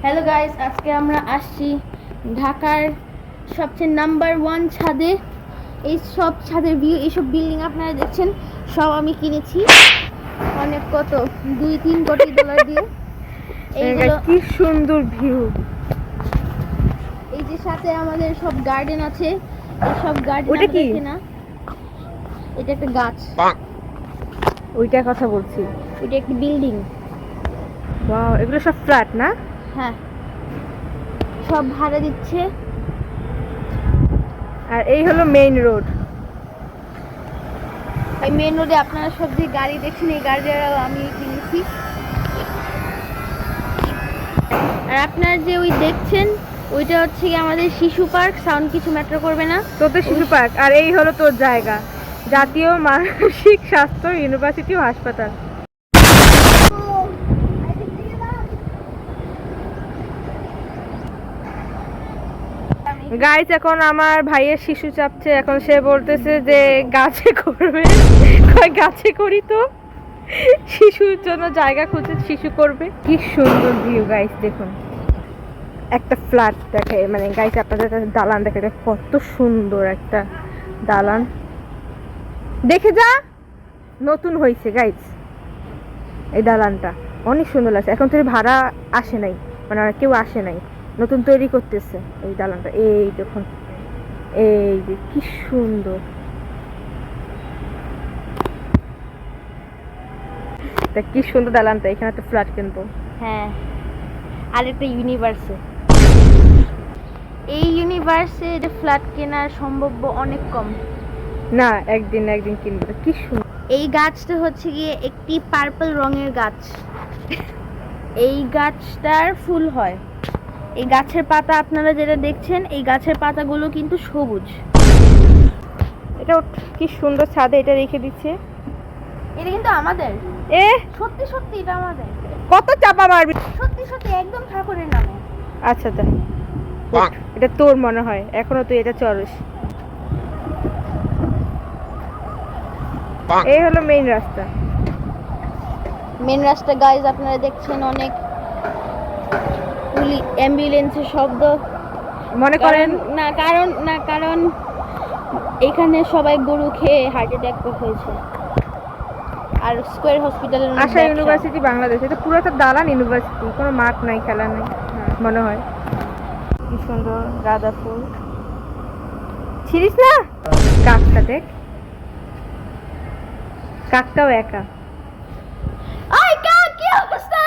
Hello guys, আজকে আমরা আসছি ঢাকার সবচেয়ে নাম্বার 1 ছাদে। এই সব ছাদের ভিউ, এইসব বিল্ডিং আপনারা দেখছেন সব আমি কিনেছি অনেক কত 2-3 কোটি ডলার দিয়ে। এইগুলো কি সুন্দর ভিউ। এই যে সাথে আমাদের সব গার্ডেন আছে। এই সব গার্ডেন ওটা কি? দেখে না, এটা একটা গাছ, ওইটার কথা বলছি। এটা একটা বিল্ডিং। ওয়াও, এগুলো সব ফ্ল্যাট না? হ্যাঁ, সব ভাড়া দিচ্ছে। আর এই হলো মেইন রোড। এই মেন রোডে আপনারা সব যে গাড়ি দেখছেন, এই গাড়িটাও আমি কিনেছি। আর আপনারা যে ওই দেখছেন ওইটা হচ্ছে কি আমাদের শিশু পার্ক। সাউন্ড কিছু ম্যাটার করবে না। তোদের শিশু পার্ক। আর এই হলো তোর জায়গা, জাতীয় মানসিক স্বাস্থ্য ইউনিভার্সিটি ও হাসপাতাল। গাইস, এখন আমার ভাইয়ের শিশু চাপছে। এখন সে বলতেছে যে গাছে করবে। গাছে করি তো, শিশুর জন্য জায়গা খুঁজে শিশু করবে। কি সুন্দর ভিউ গাইস, দেখুন একটা ফ্ল্যাট দেখে, মানে গাইস আপনাদের কাছে দালান দেখে, কত সুন্দর একটা দালান। দেখে যা, নতুন হয়েছে গাইস এই দালানটা, অনেক সুন্দর লাগছে। এখন তো ভাড়া আসে নাই, মানে আর কেউ আসে নাই, নতুন তৈরি করতেছে এই দালানটা। এই দেখুন, এই যে কি সুন্দর, কি সুন্দর দালানটা। এখানে একটা ফ্ল্যাট কিনবো। হ্যাঁ, আর একটা ইউনিভার্সে, এই ইউনিভার্সে এটা ফ্ল্যাট কেনার সম্ভাব্য অনেক কম। না, একদিন কিনবো। কি সুন্দর। এই গাছটা হচ্ছে গিয়ে একটি পার্পল রঙের গাছ। এই গাছটার ফুল হয়। এই গাছের পাতা আপনারা যেটা দেখছেন, এই গাছের পাতাগুলো কিন্তু সবুজ। এটা কি সুন্দর ছাদে এটা রেখে দিচ্ছে। এটা কিন্তু আমাদের, সত্যি সত্যি এটা আমাদের। কত চাপা মারবি? সত্যি সত্যি একদম ঠাকুরের নামে। আচ্ছা, এটা তোর মনে হয়, এখনো তুই এটা চড়স। এই হলো মেইন রাস্তা। মেন রাস্তা গাইজ আপনারা দেখছেন, অনেক অ্যাম্বুলেন্সের শব্দ। মনে করেন কারণ এখানে সবাই গরু খেয়ে হার্ট অ্যাটাক হয়েছে। আর স্কয়ার হসপিটালের আশা ইউনিভার্সিটি বাংলাদেশ, এটা পুরো একটা দালান ইউনিভার্সিটি, কোনো মাঠ নাই, খেলা নাই মনে হয়। কি সুন্দর গাঁদা ফুল। ছিড়িস না। কাকটা দেখ, কাকটাও একা। কি অবস্থা?